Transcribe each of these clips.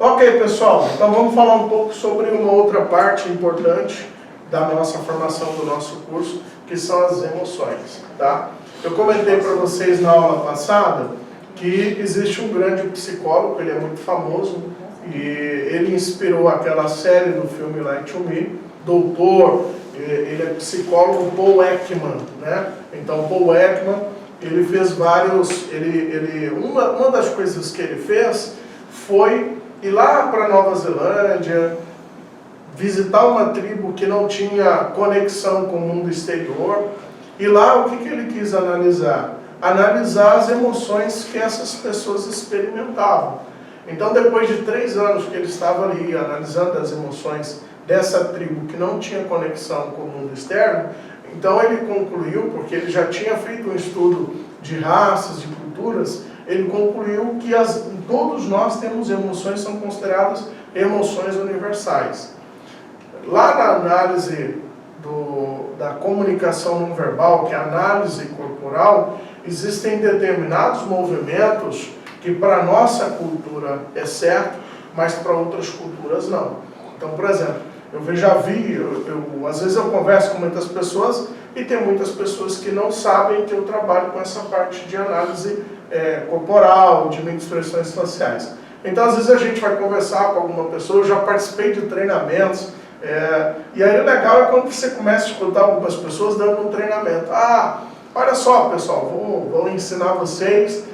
Ok, pessoal, então vamos falar um pouco sobre uma outra parte importante da nossa formação, do nosso curso, que são as emoções, tá? Eu comentei para vocês na aula passada que existe um grande psicólogo, ele é muito famoso, e ele inspirou aquela série do filme Lie to Me, doutor, ele é psicólogo Paul Ekman, né? Então, Paul Ekman, ele fez vários, uma das coisas que ele fez foi ir lá para Nova Zelândia, visitar uma tribo que não tinha conexão com o mundo exterior, e lá o que ele quis analisar? Analisar as emoções que essas pessoas experimentavam. Então, depois de 3 anos que ele estava ali analisando as emoções dessa tribo que não tinha conexão com o mundo externo, então ele concluiu, porque ele já tinha feito um estudo de raças, de culturas, ele concluiu que todos nós temos emoções, são consideradas emoções universais. Lá na análise da comunicação não verbal, que é a análise corporal, existem determinados movimentos que para a nossa cultura é certo, mas para outras culturas não. Então, por exemplo, às vezes eu converso com muitas pessoas e tem muitas pessoas que não sabem que eu trabalho com essa parte de análise corporal, de expressões faciais. Então, às vezes a gente vai conversar com alguma pessoa, eu já participei de treinamentos, e aí o legal é quando você começa a escutar algumas pessoas dando um treinamento. Olha só, pessoal, vou ensinar vocês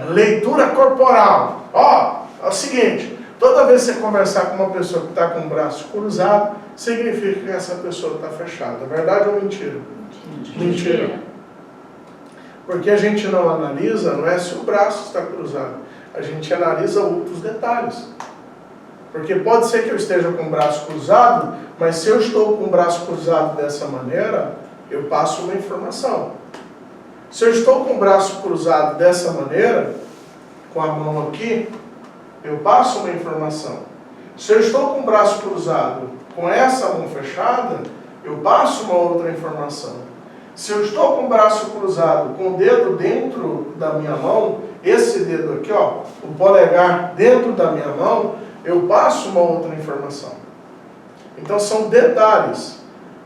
leitura corporal. É o seguinte, toda vez que você conversar com uma pessoa que está com o braço cruzado, significa que essa pessoa está fechada. Verdade ou mentira? Mentira. Porque a gente não analisa, não é se o braço está cruzado, a gente analisa outros detalhes. Porque pode ser que eu esteja com o braço cruzado, mas se eu estou com o braço cruzado dessa maneira, eu passo uma informação. Se eu estou com o braço cruzado dessa maneira, com a mão aqui, eu passo uma informação. Se eu estou com o braço cruzado com essa mão fechada, eu passo uma outra informação. Se eu estou com o braço cruzado com o dedo dentro da minha mão, esse dedo aqui, o polegar dentro da minha mão, eu passo uma outra informação. Então são detalhes.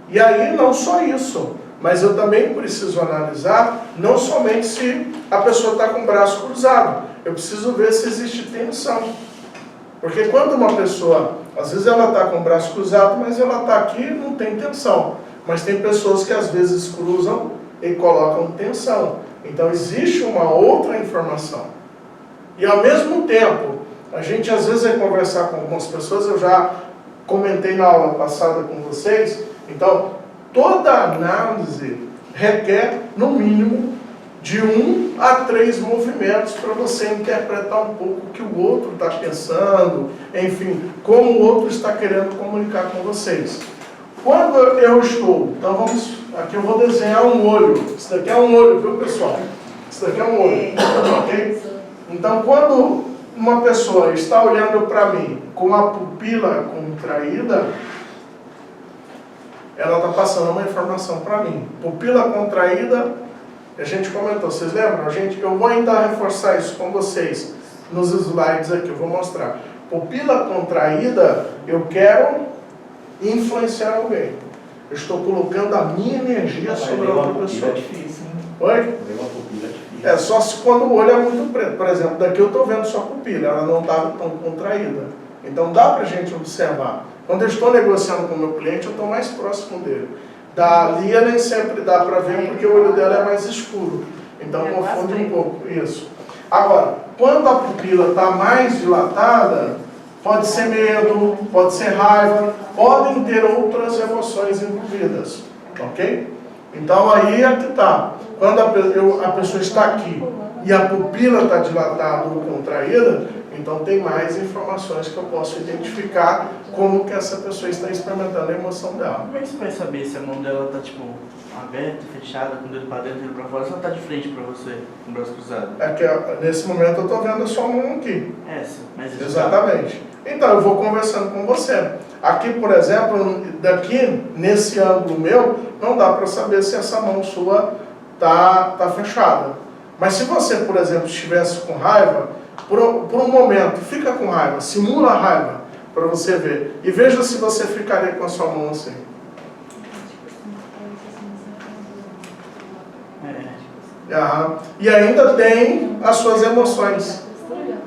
E aí não só isso, mas eu também preciso analisar não somente se a pessoa está com o braço cruzado, eu preciso ver se existe tensão. Porque quando uma pessoa, às vezes ela está com o braço cruzado, mas ela está aqui e não tem tensão. Mas tem pessoas que às vezes cruzam e colocam tensão. Então existe uma outra informação. E ao mesmo tempo, a gente às vezes vai conversar com algumas pessoas, eu já comentei na aula passada com vocês, então toda análise requer no mínimo de 1 a 3 movimentos para você interpretar um pouco o que o outro está pensando, enfim, como o outro está querendo comunicar com vocês. Quando eu estou, então aqui eu vou desenhar um olho, isso daqui é um olho, viu pessoal? Isso daqui é um olho, ok? Então quando uma pessoa está olhando para mim com a pupila contraída, ela está passando uma informação para mim. Pupila contraída, a gente comentou, vocês lembram? Eu vou ainda reforçar isso com vocês nos slides aqui, eu vou mostrar. Pupila contraída, eu quero influenciar alguém. Eu estou colocando a minha energia sobre a outra pessoa. É difícil, hein? Oi? Uma pupila é difícil. Só se quando o olho é muito preto. Por exemplo, daqui eu estou vendo só a pupila, ela não está tão contraída. Então dá para a gente observar. Quando eu estou negociando com o meu cliente, eu estou mais próximo dele. Dali nem sempre dá para ver, porque o olho dela é mais escuro. Então confunde um pouco isso. Agora, quando a pupila está mais dilatada, pode ser medo, pode ser raiva, podem ter outras emoções envolvidas. Ok? Então aí é que está. Quando a pessoa está aqui e a pupila está dilatada ou contraída, então tem mais informações que eu posso identificar como que essa pessoa está experimentando a emoção dela. Como é que você vai saber se a mão dela está aberta, fechada, com o dedo para dentro e para fora, se ela está de frente para você, com o braço cruzado? É que nesse momento eu estou vendo a sua mão aqui. Essa, mas isso exatamente. Então eu vou conversando com você. Aqui, por exemplo, daqui, nesse ângulo meu, não dá para saber se essa mão sua tá fechada. Mas se você, por exemplo, estivesse com raiva, por um momento, fica com raiva, simula a raiva para você ver. E veja se você ficaria com a sua mão assim. E ainda tem as suas emoções.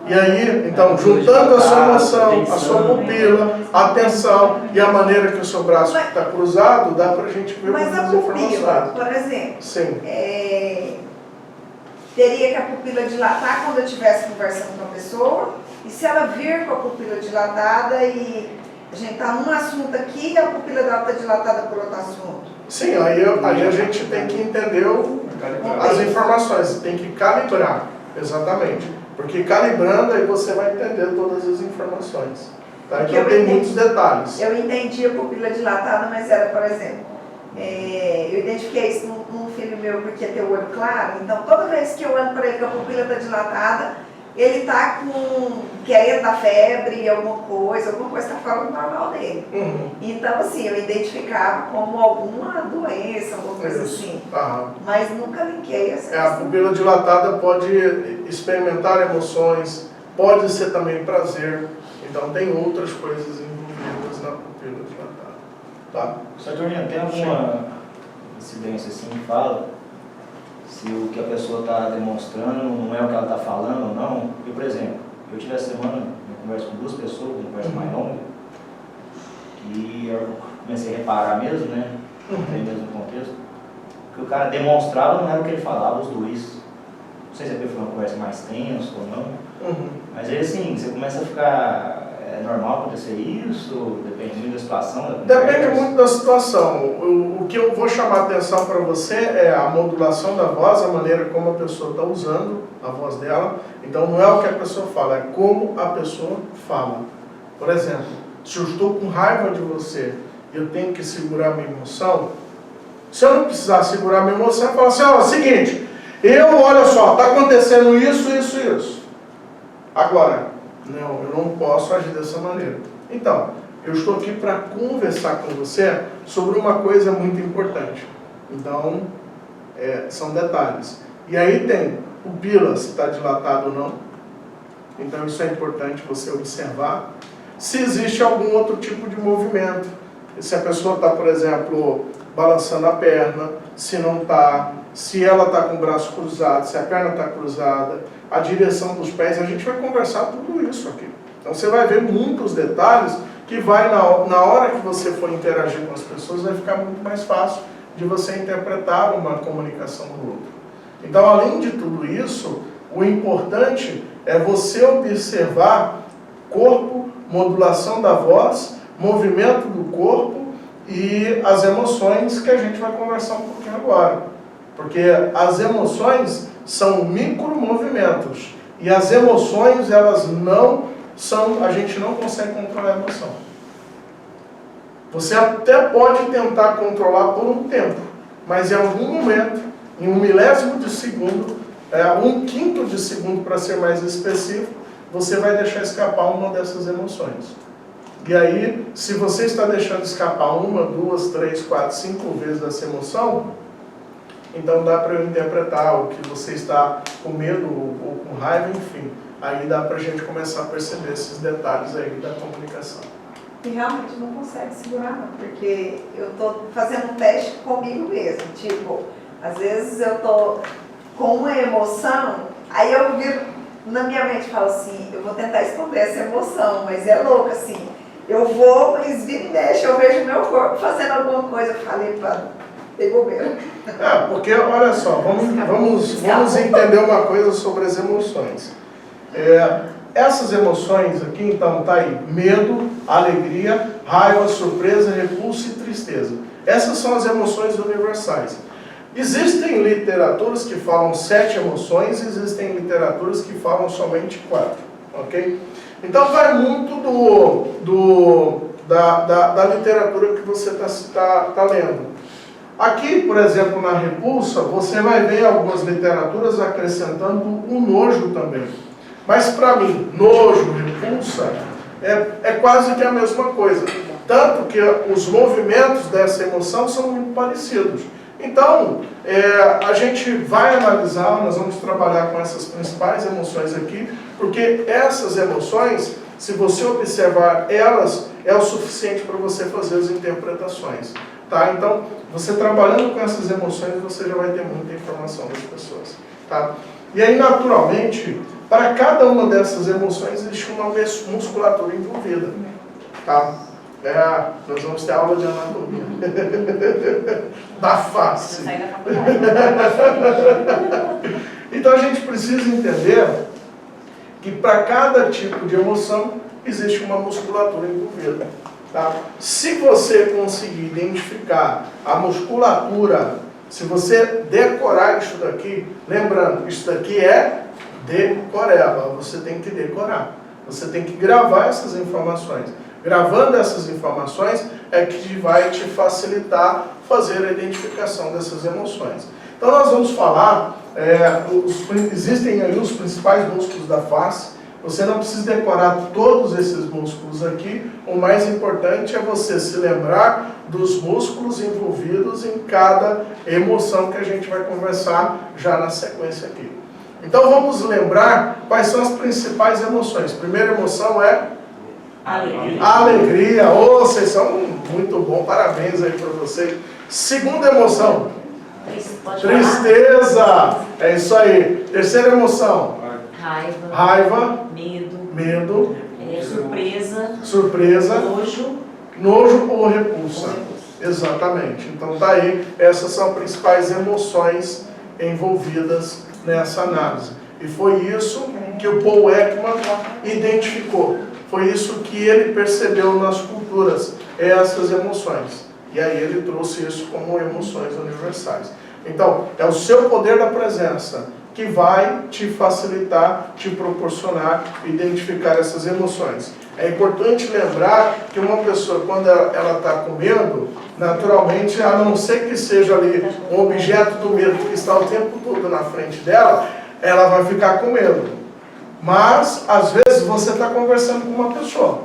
E aí, então, juntando a sua emoção, a sua pupila, a atenção e a maneira que o seu braço está cruzado, dá para a gente ver algumas informações. Mas a pupila, por exemplo, sim. Teria que a pupila dilatar quando eu estivesse conversando com a pessoa, e se ela vir com a pupila dilatada e a gente está num assunto aqui e a pupila dela está dilatada por outro assunto. Sim, aí a gente tem que entender as informações, tem que calibrar, exatamente. Porque calibrando aí você vai entender todas as informações. Tá? Então tem muitos detalhes. Eu entendi a pupila dilatada, mas era, por exemplo, eu identifiquei isso num filho meu porque tem o olho claro, então toda vez que eu olho para ele que a pupila está dilatada, ele está querendo dar febre, alguma coisa está fora do normal dele. Então, assim, eu identificava como alguma doença, alguma coisa assim. Mas nunca linkei essa questão. A pupila dilatada pode experimentar emoções, pode ser também prazer. Então, tem outras coisas envolvidas na pupila dilatada. Tá? Saturninho, tem alguma incidência assim que fala se o que a pessoa está demonstrando não é o que ela está falando ou não? Eu, por exemplo, eu tive essa semana uma conversa com duas pessoas, uma conversa mais longa, e eu comecei a reparar mesmo, né, no mesmo contexto, que o cara demonstrava não era o que ele falava, os dois. Não sei se é porque foi uma conversa mais tensa ou não, mas aí assim, você começa a ficar... É normal acontecer isso? Depende muito da situação? Depende muito da situação. O que eu vou chamar a atenção para você é a modulação da voz, a maneira como a pessoa está usando a voz dela. Então não é o que a pessoa fala, é como a pessoa fala. Por exemplo, se eu estou com raiva de você e eu tenho que segurar minha emoção, se eu não precisar segurar minha emoção, eu falo assim, ó, seguinte, olha só, está acontecendo isso. Agora, não, eu não posso agir dessa maneira. Então, eu estou aqui para conversar com você sobre uma coisa muito importante. Então, são detalhes. E aí tem pupila, se está dilatado ou não. Então, isso é importante você observar. Se existe algum outro tipo de movimento. Se a pessoa está, por exemplo, balançando a perna, se não está, se ela está com o braço cruzado, se a perna está cruzada, a direção dos pés, a gente vai conversar tudo isso aqui. Então você vai ver muitos detalhes que vai, na hora que você for interagir com as pessoas, vai ficar muito mais fácil de você interpretar uma comunicação do outro. Então, além de tudo isso, o importante é você observar corpo, modulação da voz, movimento do corpo e as emoções que a gente vai conversar um pouquinho agora. Porque as emoções são micromovimentos. E as emoções, elas não são, a gente não consegue controlar a emoção. Você até pode tentar controlar por um tempo, mas em algum momento, em 1/1000 de segundo, 1/5 de segundo para ser mais específico, você vai deixar escapar uma dessas emoções. E aí, se você está deixando escapar 1, 2, 3, 4, 5 vezes dessa emoção, então dá para eu interpretar o que você está com medo ou com raiva, enfim. Aí dá para a gente começar a perceber esses detalhes aí da comunicação. E realmente não consegue segurar não, porque eu estou fazendo um teste comigo mesmo. Tipo, às vezes eu estou com uma emoção, aí eu viro na minha mente e falo assim, eu vou tentar esconder essa emoção, mas é louco assim. Eu vou, mas vira e mexe, eu vejo meu corpo fazendo alguma coisa, eu falei, tem bobeira. Porque, olha só, vamos entender uma coisa sobre as emoções. Essas emoções aqui, então, tá aí, medo, alegria, raiva, surpresa, repulso e tristeza. Essas são as emoções universais. Existem literaturas que falam 7 emoções, existem literaturas que falam somente 4, ok? Então vai muito da literatura que você está lendo. Aqui, por exemplo, na repulsa, você vai ver algumas literaturas acrescentando o nojo também. Mas para mim, nojo, repulsa, é quase que a mesma coisa. Tanto que os movimentos dessa emoção são muito parecidos. Então, a gente vai analisar, nós vamos trabalhar com essas principais emoções aqui, Porque essas emoções, se você observar elas, é o suficiente para você fazer as interpretações. Tá? Então, você trabalhando com essas emoções, você já vai ter muita informação das pessoas. Tá? E aí, naturalmente, para cada uma dessas emoções, existe uma musculatura envolvida. Tá? Nós vamos ter aula de anatomia. Da face. Então, a gente precisa entender que para cada tipo de emoção, existe uma musculatura envolvida. Tá? Se você conseguir identificar a musculatura, se você decorar isso daqui, lembrando, isso daqui é decoreba, você tem que decorar. Você tem que gravar essas informações. Gravando essas informações é que vai te facilitar fazer a identificação dessas emoções. Então nós vamos falar, existem aí os principais músculos da face. Você não precisa decorar todos esses músculos aqui, o mais importante é você se lembrar dos músculos envolvidos em cada emoção que a gente vai conversar já na sequência aqui. Então vamos lembrar quais são as principais emoções. Primeira emoção é alegria. Oh, vocês são muito bons, parabéns aí para vocês. Segunda emoção, tristeza. É isso aí. Terceira emoção, raiva, medo, surpresa, nojo ou repulsa. Exatamente. Então tá aí, essas são as principais emoções envolvidas nessa análise. E foi isso que o Paul Ekman identificou. Foi isso que ele percebeu nas culturas, essas emoções. E aí ele trouxe isso como emoções universais. Então, é o seu poder da presença que vai te facilitar, te proporcionar, identificar essas emoções. É importante lembrar que uma pessoa, quando ela está com medo, naturalmente, a não ser que seja ali um objeto do medo que está o tempo todo na frente dela, ela vai ficar com medo. Mas, às vezes, você está conversando com uma pessoa.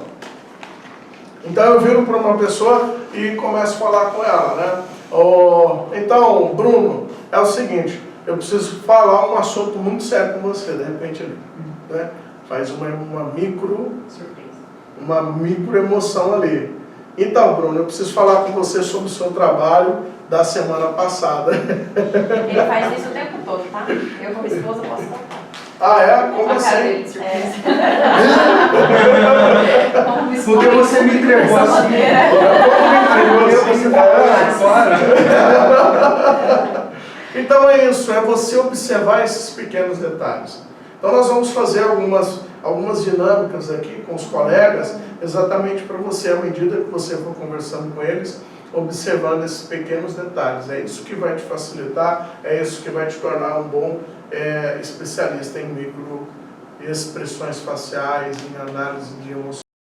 Então, eu viro para uma pessoa e começo a falar com ela, né? Então, Bruno, é o seguinte, eu preciso falar um assunto muito sério com você, de repente, né? Faz uma micro emoção ali. Então, Bruno, eu preciso falar com você sobre o seu trabalho da semana passada. Ele faz isso o tempo todo, tá? Eu como esposa posso contar. Ah, é? Como assim? Porque você me entregou assim. Então é isso, é você observar esses pequenos detalhes. Então nós vamos fazer algumas dinâmicas aqui com os colegas, exatamente para você, à medida que você for conversando com eles, observando esses pequenos detalhes. É isso que vai te facilitar, é isso que vai te tornar um bom especialista em microexpressões faciais, em análise de emoções.